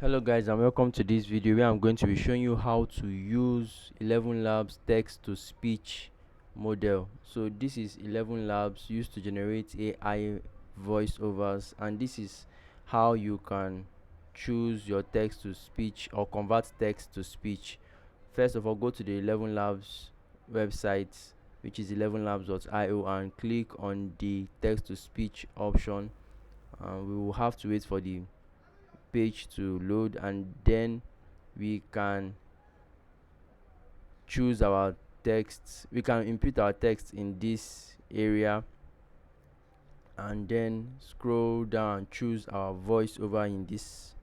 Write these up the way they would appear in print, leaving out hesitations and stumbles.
Hello guys and welcome to this video where I'm going to be showing you how to use 11 labs text to speech model. So this is 11 labs used to generate AI voiceovers, and this is how you can choose your text to speech or convert text to speech. First of all, go to the 11 labs website, which is 11labs.io, and click on the text to speech option. We will have to wait for the page to load, and then we can choose our text. We can input our text in this area and then scroll down and choose our voice over in this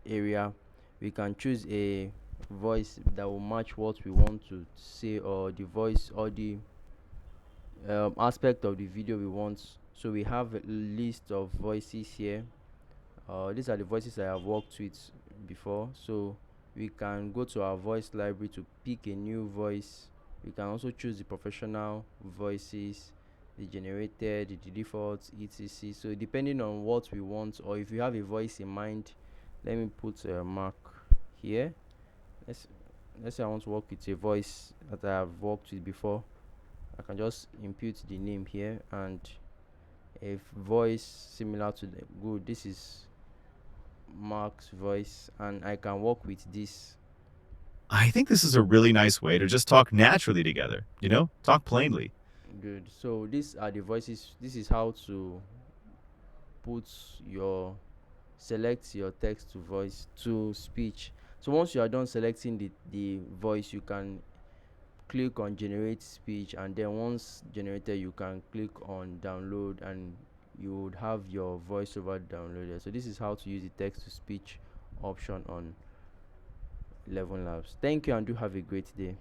area. We can choose a voice that will match what we want to say, or the voice or the aspect of the video we want. So we have a list of voices here. These are the voices I have worked with before, so we can go to our voice library to pick a new voice. We can also choose the professional voices, the generated, the defaults, etc. So depending on what we want, or if you have a voice in mind, let me put a mark here. let's let's say I want to work with a voice that I have worked with before. I can just input the name here, and a voice similar to the good. This is Mark's voice, and I can work with this. I think this is a really nice way to just talk naturally together, talk plainly. Good. So these are the voices. This is how to put your select your text to voice to speech. So once you are done selecting the voice, you can click on generate speech, and then once generated you can click on download, and you would have your voiceover downloaded. So this is how to use the text to speech option on 11 labs. Thank you and do have a great day.